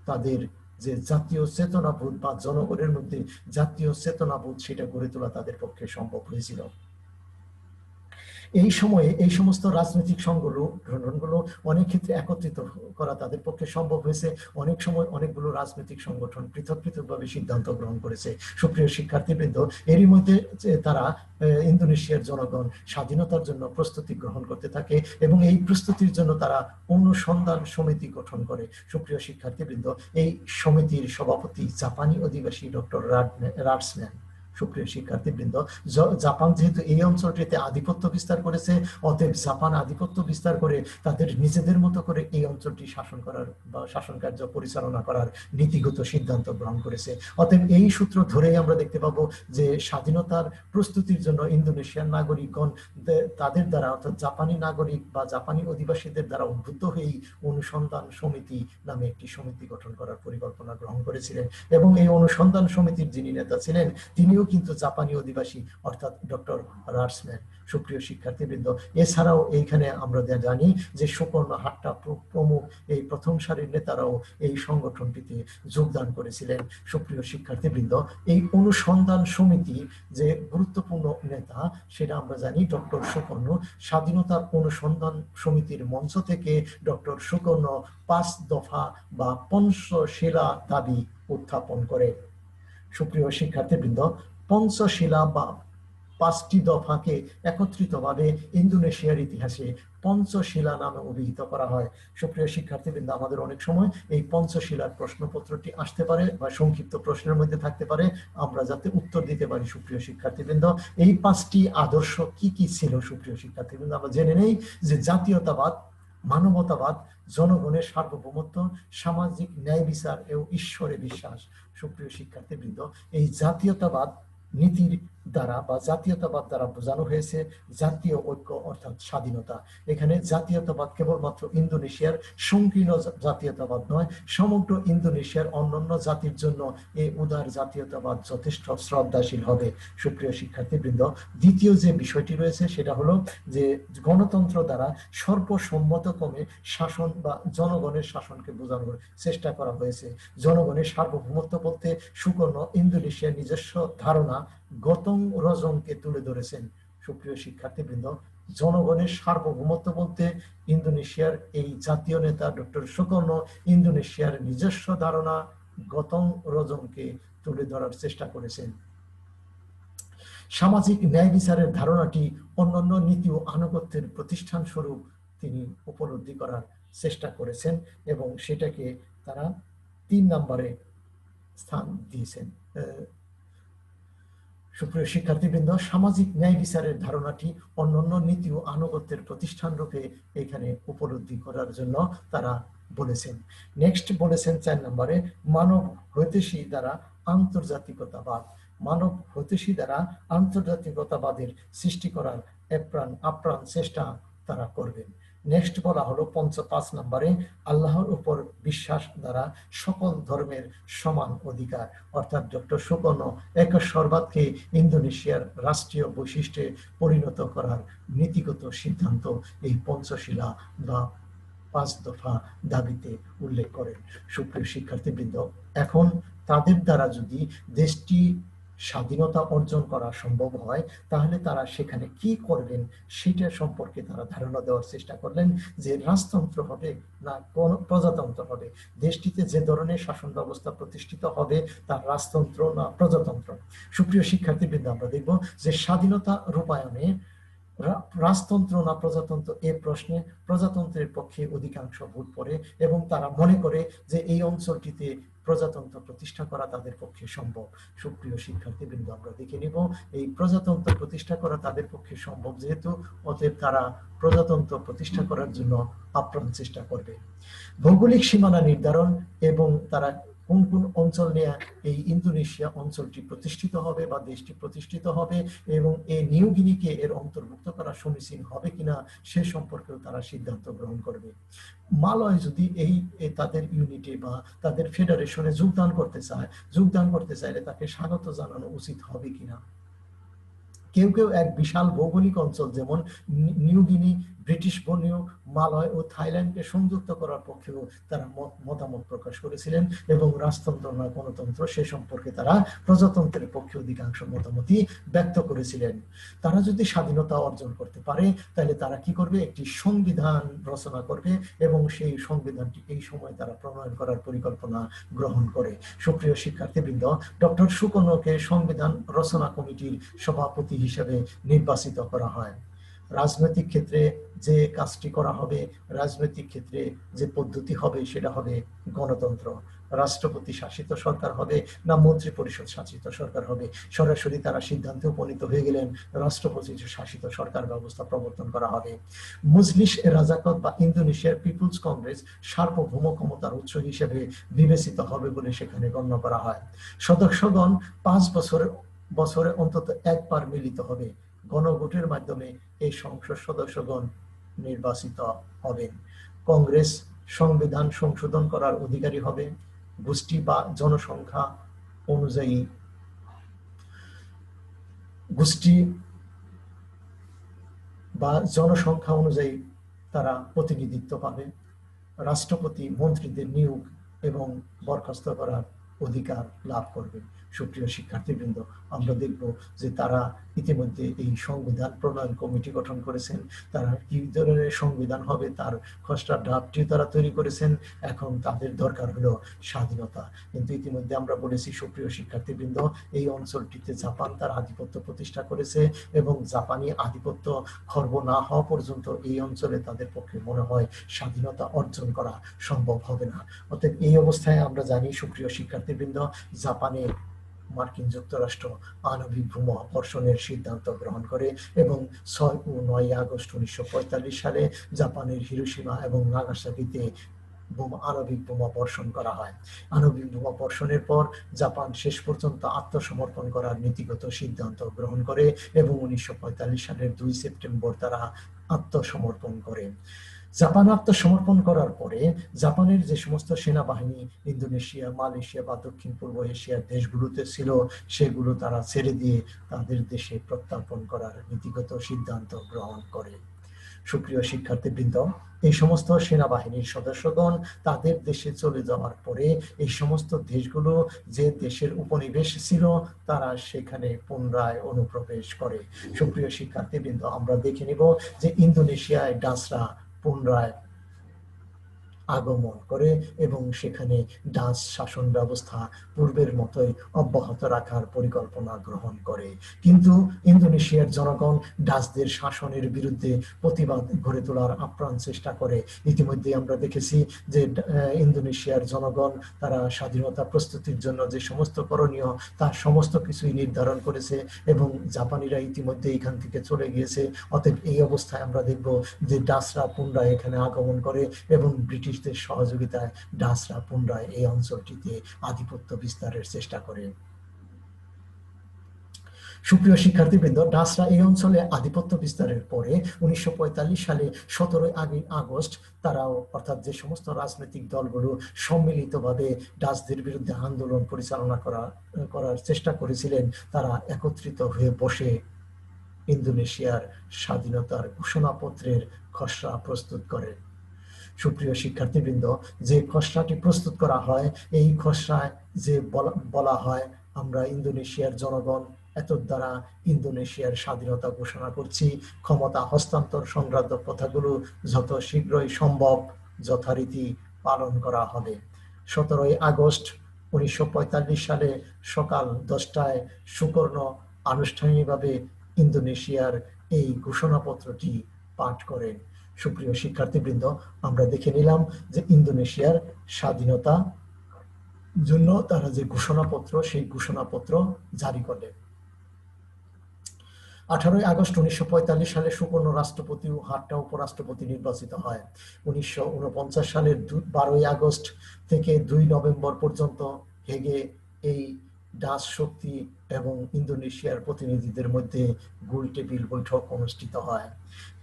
তাদের যে জাতীয় চেতনাবোধ বা জনগণের মধ্যে জাতীয় চেতনাবোধ সেটা গড়ে তোলা তাদের পক্ষে সম্ভব হয়েছিল। এই সময়ে এই সমস্ত রাজনৈতিক সংগঠনগুলো অনেক ক্ষেত্রে একত্রিত করা তাদের পক্ষে সম্ভব হয়েছে। অনেক সময় অনেকগুলো রাজনৈতিক সংগঠন পৃথক পৃথকভাবে সিদ্ধান্ত গ্রহণ করেছে। সুপ্রিয় শিক্ষার্থীবৃন্দ, এরই মধ্যে তারা ইন্দোনেশিয়ার জনগণ স্বাধীনতার জন্য প্রস্তুতি গ্রহণ করতে থাকে এবং এই প্রস্তুতির জন্য তারা অনুসন্ধান সমিতি গঠন করে। সুপ্রিয় শিক্ষার্থীবৃন্দ, এই সমিতির সভাপতি জাপানি অধিবাসী ডক্টর রাটসম্যান। সুপ্রিয় শিক্ষার্থীবৃন্দ, জাপান যেহেতু এই অঞ্চলটিতে আধিপত্য বিস্তার করেছে, অতএব জাপান আধিপত্য বিস্তার করে তাদের নিজেদের মতো করে এই অঞ্চলটি শাসন করার বা শাসন কার্য পরিচালনা করার নীতিগত সিদ্ধান্ত গ্রহণ করেছে। অতএব এই সূত্র ধরেই আমরা দেখতে পাবো যে স্বাধীনতার প্রস্তুতির জন্য ইন্দোনেশিয়ান নাগরিকগণ তাদের দ্বারা, অর্থাৎ জাপানি নাগরিক বা জাপানি অধিবাসীদের দ্বারা উদ্বুদ্ধ হয়েই অনুসন্ধান সমিতি নামে একটি সমিতি গঠন করার পরিকল্পনা গ্রহণ করেছিলেন। এবং এই অনুসন্ধান সমিতির যিনি নেতা ছিলেন তিনিও কিন্তু জাপানি অধিবাসী, অর্থাৎ ডক্টর রাটসম্যান। সুপ্রিয় শিক্ষার্থীবৃন্দ, এছাড়াও এইখানে আমরা জানি যে সুকর্ণ হাট্টা প্রমুখ এই প্রথম সারির নেতারাও এই সংগঠনটিতে যোগদান করেছিলেন। সুপ্রিয় শিক্ষার্থীবৃন্দ, এই অনুসন্ধান সমিতি যে গুরুত্বপূর্ণ নেতা সেটা আমরা জানি ডক্টর সুকর্ণ। স্বাধীনতার অনুসন্ধান সমিতির মঞ্চ থেকে ডক্টর সুকর্ণ 5 দফা বা পঞ্চশিলা দাবি উত্থাপন করে। সুপ্রিয় শিক্ষার্থীবৃন্দ, পঞ্চশিলা বা 5টি দফাকে একত্রিতভাবে ইন্দোনেশিয়ার ইতিহাসে পঞ্চশিলা নামে অভিহিত করা হয়। সুপ্রিয় শিক্ষার্থীবৃন্দ, আমাদের অনেক সময় এই পঞ্চশিলার প্রশ্নপত্রটি আসতে পারে বা সংক্ষিপ্ত প্রশ্নের মধ্যে থাকতে পারে, আমরা যাতে উত্তর দিতে পারি। সুপ্রিয় শিক্ষার্থীবৃন্দ, এই 5টি আদর্শ কি কি ছিল? সুপ্রিয় শিক্ষার্থীবৃন্দ, আমরা জেনে নেই যে জাতীয়তাবাদ, মানবতাবাদ, জনগণের সার্বভৌমত্ব, সামাজিক ন্যায় বিচার এবং ঈশ্বরে বিশ্বাস। সুপ্রিয় শিক্ষার্থীবৃন্দ, এই জাতীয়তাবাদ নীতির দ্বারা বা জাতীয়তাবাদ দ্বারা বোঝানো হয়েছে জাতীয় ঐক্য অর্থাৎ স্বাধীনতা। এখানে জাতীয়তাবাদ কেবলমাত্র ইন্দোনেশিয়ার সংকীর্ণ জাতীয়তাবাদ নয়, সমগ্র ইন্দোনেশিয়ার অন্যান্য জাতির জন্য এই উদার জাতীয়তাবাদ যথেষ্ট শ্রদ্ধাশীল হবে। সুপ্রিয় শিক্ষার্থীবৃন্দ, দ্বিতীয় যে বিষয়টি রয়েছে সেটা হলো যে গণতন্ত্র দ্বারা সর্বসম্মতক্রমে শাসন বা জনগণের শাসনকে বোঝানোর চেষ্টা করা হয়েছে। জনগণের সার্বভৌমত্ব বলতে সুকর্ণ ইন্দোনেশিয়ার নিজস্ব ধারণা গতং রজংকে তুলে ধরেছেন। সুপ্রিয় শিক্ষার্থীবৃন্দ, জনগণের সার্বভৌমত্ব বলতে ইন্দোনেশিয়ার এই জাতীয় নেতা ডক্টর সুকর্ণ ইন্দোনেশিয়ার নিজস্ব ধারণা গতং রজংকে তুলে ধরার চেষ্টা করেছেন। সামাজিক ন্যায় বিচারের ধারণাটি অন্যান্য নীতি ও আনুগত্যের প্রতিষ্ঠান স্বরূপ তিনি উপলব্ধি করার চেষ্টা করেছেন এবং সেটাকে তারা 3 নম্বরে স্থান দিয়েছেন। সুপ্রিয় শিক্ষার্থীবৃন্দ, সামাজিক ন্যায় বিচারের ধারণাটি অন্যান্য নীতি ও আনুগত্যের প্রতিষ্ঠান রূপে এখানে উপলব্ধি করার জন্য তারা বলেছেন। নেক্সট বলেছেন 4 নম্বরে মানব হৈতৈষী দ্বারা আন্তর্জাতিকতাবাদ। মানব হৈতৈষী দ্বারা আন্তর্জাতিকতাবাদের সৃষ্টি করার আপ্রাণ চেষ্টা তারা করবেন। নেক্সট বলা হলো 5 নম্বরে আল্লাহর উপর বিশ্বাস দ্বারা সকল ধর্মের সমান অধিকার, অর্থাৎ ডক্টর সুকর্ণ একশ্বরবাদকে ইন্দোনেশিয়ার রাষ্ট্রীয় বৈশিষ্ট্যে পরিণত করার নীতিগত সিদ্ধান্ত এই পঞ্চশিলা বা 5 দফা দাবিতে উল্লেখ করেন। সুপ্রিয় শিক্ষার্থীবৃন্দ, এখন তাদের দ্বারা যদি দেশটি স্বাধীনতা অর্জন করা সম্ভব হয় তাহলে তারা সেখানে কি করবেন সেটা সম্পর্কে তারা ধারণা দেওয়ার চেষ্টা করলেন যে রাজতন্ত্র হবে না প্রজাতন্ত্র হবে, দেশটিতে যে ধরনের শাসন ব্যবস্থা প্রতিষ্ঠিত হবে তার রাজতন্ত্র না প্রজাতন্ত্র। সুপ্রিয় শিক্ষার্থীবৃন্দ, আমরা দেখব যে স্বাধীনতা রূপায়ণে রাজতন্ত্র না প্রজাতন্ত্র এ প্রশ্নে প্রজাতন্ত্রের পক্ষে অধিকাংশ ভোট পড়ে এবং তারা মনে করে যে এই অঞ্চলটিতে প্রজাতন্ত্র প্রতিষ্ঠা করা তাদের পক্ষে সম্ভব। সুপ্রিয় শিক্ষার্থীবৃন্দ, আমরা দেখে নিব এই প্রজাতন্ত্র প্রতিষ্ঠা করা তাদের পক্ষে সম্ভব যেহেতু, অতএব তারা প্রজাতন্ত্র প্রতিষ্ঠা করার জন্য আপ্রাণ চেষ্টা করবে। ভৌগোলিক সীমানা নির্ধারণ এবং তারা কোন কোন অঞ্চল নিয়ে এই ইন্দোনেশিয়া অঞ্চলটি প্রতিষ্ঠিত হবে বা দেশটি প্রতিষ্ঠিত হবে এবং এই নিউ গিনিকে এর অন্তর্ভুক্ত করা সমীচীন হবে কিনা সে সম্পর্কেও তারা সিদ্ধান্ত গ্রহণ করবে। মালয় যদি এই তাদের ইউনিটে বা তাদের ফেডারেশনে যোগদান করতে চাইলে তাকে স্বাগত জানানো উচিত হবে কিনা। কেউ কেউ এক বিশাল ভৌগোলিক অঞ্চল যেমন New Guinea, British Borneo, Malaya ও থাইল্যান্ডকে সংযুক্ত করার পক্ষেও তারা মতামত প্রকাশ করেছিলেন এবং রাজতন্ত্র না গণতন্ত্র সে সম্পর্কে তারা প্রজাতন্ত্রের পক্ষে অধিকাংশ মতামতই ব্যক্ত করেছিলেন। তারা যদি স্বাধীনতা অর্জন করতে পারে তাহলে তারা কি করবে, একটি সংবিধান রচনা করবে এবং সেই সংবিধানটি এই সময় তারা প্রণয়ন করার পরিকল্পনা গ্রহণ করে। সুপ্রিয় শিক্ষার্থীবৃন্দ, ডক্টর সুকর্ণকে সংবিধান রচনা কমিটির সভাপতি হিসেবে নির্বাচিত করা হয়। রাজনৈতিক ক্ষেত্রে যে কাজটি করা হবে, রাজনৈতিক ক্ষেত্রে যে পদ্ধতি হবে সেটা হবে গণতন্ত্র। রাষ্ট্রপতি শাসিত সরকার হবে না মন্ত্রী পরিষদ শাসিত সরকার হবে, সরাসরি তারা সিদ্ধান্তে উপনীত হয়ে গেলেন রাষ্ট্রপতি শাসিত সরকার ব্যবস্থা প্রবর্তন করা হবে। মজলিস এ রাজাকত বা ইন্দোনেশিয়ার পিপুলস কংগ্রেস সার্বভৌম ক্ষমতার উৎস হিসেবে বিবেচিত হবে বলে সেখানে গণ্য করা হয়। সদস্যগণ 5 বছরে অন্তত একবার মিলিত হবে। গণভোটের মাধ্যমে এই সংসদ সদস্যগণ নির্বাচিত হবেন। কংগ্রেস সংবিধান সংশোধন করার অধিকারী হবে। গোষ্ঠী বা জনসংখ্যা অনুযায়ী তারা প্রতিনিধিত্ব পাবে। রাষ্ট্রপতি মন্ত্রীদের নিয়োগ এবং বরখাস্ত করার অধিকার লাভ করবে। সুপ্রিয় শিক্ষার্থীবৃন্দ, আমরা দেখব যে তারা ইতিমধ্যে এই সংবিধান প্রণয়ন কমিটি গঠন করেছেন। তারা কি ধরনের সংবিধান হবে তার খসড়া ড্রাফটটি তারা তৈরি করেছেন। এখন তাদের দরকার হলো স্বাধীনতা। কিন্তু ইতিমধ্যে আমরা বলেছি সুপ্রিয় শিক্ষার্থীবৃন্দ, এই অঞ্চলটিতে জাপান তার আধিপত্য প্রতিষ্ঠা করেছে এবং জাপানি আধিপত্য খর্ব না হওয়া পর্যন্ত এই অঞ্চলে তাদের পক্ষে মনে হয় স্বাধীনতা অর্জন করা সম্ভব হবে না। অতএব এই অবস্থায় আমরা জানি সুপ্রিয় শিক্ষার্থীবৃন্দ, জাপানে মার্কিন যুক্তরাষ্ট্র আণবিক বোমা বর্ষণের সিদ্ধান্ত গ্রহণ করে এবং 6 ও 9 আগস্ট 1945 সালে জাপানের হিরোশিমা এবং নাগাসাকিতে আণবিক বোমা বর্ষণ করা হয়। আণবিক বোমা বর্ষণের পর জাপান শেষ পর্যন্ত আত্মসমর্পণ করার নীতিগত সিদ্ধান্ত গ্রহণ করে এবং 1945 সালের 2 সেপ্টেম্বর তারা আত্মসমর্পণ করে। জাপান আত্মসমর্পণ করার পরে জাপানের যে সমস্ত সেনাবাহিনী ইন্দোনেশিয়া, মালয়েশিয়া বা দক্ষিণ পূর্ব এশিয়ার দেশগুলোতে ছিল সেগুলো তারা ছেড়ে দিয়ে তাদের দেশে প্রত্যার্পণ করার নীতিগত সিদ্ধান্ত গ্রহণ করে। সুপ্রিয় শিক্ষার্থীবৃন্দ, এই সমস্ত সেনাবাহিনীর সদস্যগণ তাদের দেশে চলে যাওয়ার পরে এই সমস্ত দেশগুলো যে দেশের উপনিবেশ ছিল তারা সেখানে পুনরায় অনুপ্রবেশ করে। সুপ্রিয় শিক্ষার্থীবৃন্দ, আমরা দেখে নিব যে ইন্দোনেশিয়ায় ডাচরা পুনরায় আগমন করে এবং সেখানে ডাচ শাসন ব্যবস্থা পূর্বের মতোই অব্যাহত রাখার পরিকল্পনা গ্রহণ করে। কিন্তু ইন্দোনেশিয়ার জনগণ ডাচদের শাসনের বিরুদ্ধে প্রতিবাদ গড়ে তোলার আপ্রাণ চেষ্টা করে। ইতিমধ্যে আমরা দেখেছি যে ইন্দোনেশিয়ার জনগণ তারা স্বাধীনতা প্রস্তুতির জন্য যে সমস্ত করণীয় তার সমস্ত কিছুই নির্ধারণ করেছে এবং জাপানিরা ইতিমধ্যে এখান থেকে চলে গিয়েছে। অতএব এই অবস্থায় আমরা দেখব যে ডাচরা পুনরায় এখানে আগমন করে এবং ব্রিটিশ সহযোগিতায় ডাচরা পুনরায় এই অঞ্চলটিতে আধিপত্য বিস্তারের চেষ্টা করে। সুপ্রিয় শিক্ষার্থীবৃন্দ, ডাচরা এই অঞ্চলে আধিপত্য বিস্তারের পরে 1945 সালে 17 আগস্ট তারাও অর্থাৎ যে সমস্ত রাজনৈতিক দলগুলো সম্মিলিতভাবে ডাচদের বিরুদ্ধে আন্দোলন পরিচালনা করার চেষ্টা করেছিলেন তারা একত্রিত হয়ে বসে ইন্দোনেশিয়ার স্বাধীনতার ঘোষণাপত্রের খসড়া প্রস্তুত করেন। সুপ্রিয় শিক্ষার্থীবৃন্দ, যে খসড়াটি প্রস্তুত করা হয় এই খসড়ায় যে বলা হয় আমরা ইন্দোনেশিয়ার জনগণ এতদ দ্বারা ইন্দোনেশিয়ার স্বাধীনতা ঘোষণা করছি, ক্ষমতা হস্তান্তর সংক্রান্ত কথাগুলো যত শীঘ্রই সম্ভব যথারীতি পালন করা হবে। 17 আগস্ট 1945 সালে সকাল 10টায় সুকর্ণ আনুষ্ঠানিকভাবে ইন্দোনেশিয়ার এই ঘোষণাপত্রটি পাঠ করেন। সুপ্রিয় শিক্ষার্থীবৃন্দ, আমরা দেখে নিলাম যে ইন্দোনেশিয়ার স্বাধীনতা জন্য তারা যে ঘোষণাপত্র, সেই ঘোষণাপত্র জারি করে। 18 আগস্ট 1945 সালে সুকর্ণ রাষ্ট্রপতি ও হাট্টা উপরাষ্ট্রপতি নির্বাচিত হয়। 1949 সালের 12 আগস্ট থেকে 2 নভেম্বর পর্যন্ত হেগে এই ডাচ শক্তি এবং ইন্দোনেশিয়ার প্রতিনিধিদের মধ্যে গোল টেবিল বৈঠক অনুষ্ঠিত হয়।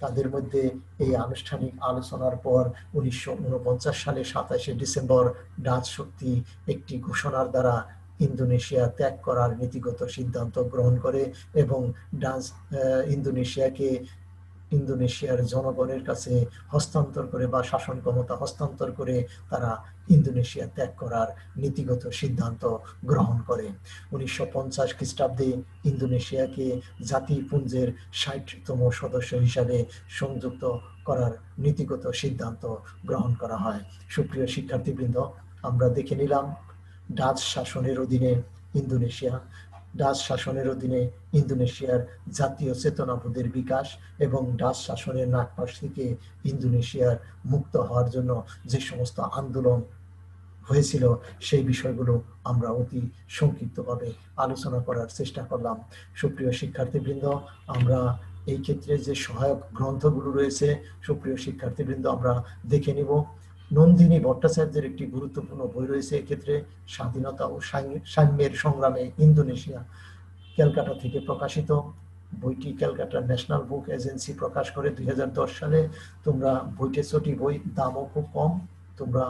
তাদের মধ্যে এই আনুষ্ঠানিক আলোচনার পর 1949 সালে 27 ডিসেম্বর ডাচ শক্তি একটি ঘোষণার দ্বারা ইন্দোনেশিয়া ত্যাগ করার নীতিগত সিদ্ধান্ত গ্রহণ করে এবং ডাচ ইন্দোনেশিয়াকে ইন্দোনেশিয়ার জনগণের কাছে হস্তান্তর করে বা শাসন ক্ষমতা হস্তান্তর করে তারা ইন্দোনেশিয়া ত্যাগ করার নীতিগত সিদ্ধান্ত গ্রহণ করে। 1950 খ্রিস্টাব্দে ইন্দোনেশিয়াকে জাতিপুঞ্জের 60তম সদস্য হিসাবে সংযুক্ত করার নীতিগত সিদ্ধান্ত গ্রহণ করা হয়। সুপ্রিয় শিক্ষার্থীবৃন্দ, আমরা দেখে নিলাম ডাচ শাসনের অধীনে ইন্দোনেশিয়া, ডাচ শাসনের অধীনে ইন্দোনেশিয়ার জাতীয় চেতনাবোধের বিকাশ এবং ডাচ শাসনের নাগপাশ থেকে ইন্দোনেশিয়ার মুক্ত হওয়ার জন্য যে সমস্ত আন্দোলন হয়েছিল সেই বিষয়গুলো আমরা অতি সংক্ষিপ্তভাবে আলোচনা করার চেষ্টা করলাম। সুপ্রিয় শিক্ষার্থীবৃন্দ, আমরা এই ক্ষেত্রে যে সহায়ক গ্রন্থগুলো রয়েছে সুপ্রিয় শিক্ষার্থীবৃন্দ আমরা দেখে নিব। নন্দিনী ভট্টাচার্যের একটি গুরুত্বপূর্ণ বই রয়েছে এক্ষেত্রে, স্বাধীনতা ও সাম্যের সংগ্রামে ইন্দোনেশিয়া, ক্যালকাটা থেকে প্রকাশিত। বইটি ক্যালকাটা ন্যাশনাল বুক এজেন্সি প্রকাশ করে 2010 সালে। তোমরা বইটি ছোটি বই, দামও খুব কম, তোমরা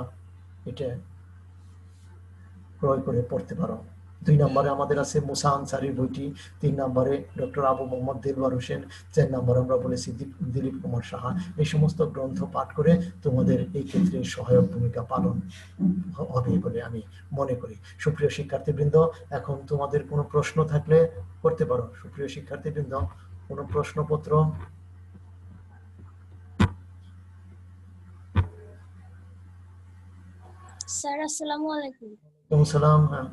এটা ক্রয় করে পড়তে পারো। 2 নম্বরে আমাদের আছে মুসা আনসারির বইটি, 3 নম্বরে ডক্টর আবু মোহাম্মদ দেলওয়ার হোসেন, 4 নম্বরে আমরা বলেছি দিলীপ কুমার সাহা। এই সমস্ত গ্রন্থ পাঠ করে তোমাদের এই ক্ষেত্রে সহায়ক ভূমিকা পালন হবে বলে আমি মনে করি। সুপ্রিয় শিক্ষার্থীবৃন্দ, এখন তোমাদের কোনো প্রশ্ন থাকলে করতে পারো। সুপ্রিয় শিক্ষার্থীবৃন্দ, কোনো প্রশ্নপত্র? স্যার আসসালামু আলাইকুম। সালাম। হ্যাঁ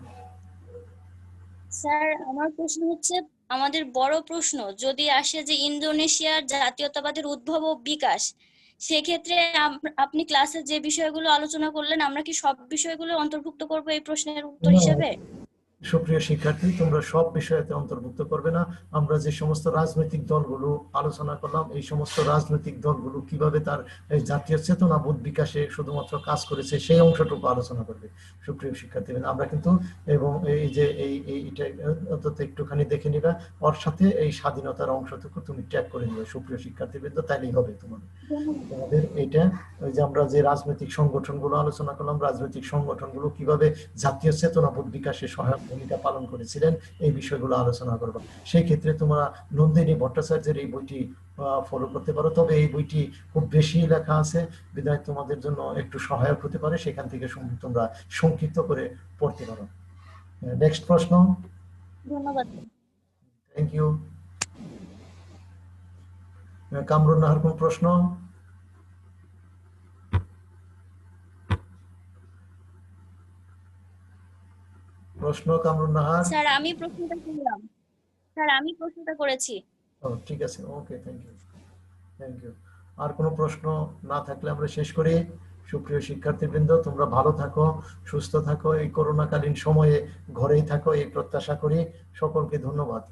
স্যার, আমার প্রশ্ন হচ্ছে, আমাদের বড় প্রশ্ন যদি আসে যে ইন্দোনেশিয়ার জাতীয়তাবাদের উদ্ভব ও বিকাশ, সেক্ষেত্রে আপনি ক্লাসে যে বিষয়গুলো আলোচনা করলেন আমরা কি সব বিষয়গুলো অন্তর্ভুক্ত করব এই প্রশ্নের উত্তর হিসেবে? সুপ্রিয় শিক্ষার্থী, তোমরা সব বিষয়তে অন্তর্ভুক্ত করবে না। আমরা যে সমস্ত রাজনৈতিক দলগুলো আলোচনা করলাম, এই সমস্ত রাজনৈতিক দলগুলো কিভাবে তার জাতীয় চেতনাবোধ বিকাশে শুধুমাত্র কাজ করেছে সেই অংশটুকু আলোচনা করবে। সুপ্রিয় শিক্ষার্থী, আমরা কিন্তু এবং এই যে এইটা অন্তত একটুখানি দেখে নিবা, ওর সাথে এই স্বাধীনতার অংশটুকু তুমি ট্যাগ করে নিবে। সুপ্রিয় শিক্ষার্থীবৃন্দ, তাইলেই হবে তোমাদের এইটা। ওই যে আমরা যে রাজনৈতিক সংগঠনগুলো আলোচনা করলাম, রাজনৈতিক সংগঠনগুলো কিভাবে জাতীয় চেতনাবোধ বিকাশে সহায়ক ভূমিকা পালন করেছিলেন, এই বিষয়গুলো আলোচনা করবো। সেই ক্ষেত্রে তোমরা নন্দিনী ভট্টাচার্যের এই বইটি ফলো করতে পারো। তবে এই বইটি খুব বেশি লেখা আছে, বিধায় তোমাদের জন্য একটু সহায়ক হতে পারে, সেখান থেকে তোমরা সংক্ষিপ্ত করে পড়তে পারো। নেক্সট প্রশ্ন। ধন্যবাদ। Thank you. কামরুন নাহার, কোন প্রশ্ন? প্রশ্ন কামরুন নাহার? স্যার আমি প্রশ্নটা করলাম। স্যার আমি প্রশ্নটা করেছি। ঠিক আছে, ওকে, থ্যাংক ইউ, থ্যাংক ইউ। আর কোনো প্রশ্ন না থাকলে আমরা শেষ করি। সুপ্রিয় শিক্ষার্থীবৃন্দ, তোমরা ভালো থাকো, সুস্থ থাকো, এই করোনাকালীন সময়ে ঘরেই থাকো, এই প্রত্যাশা করি। সকলকে ধন্যবাদ।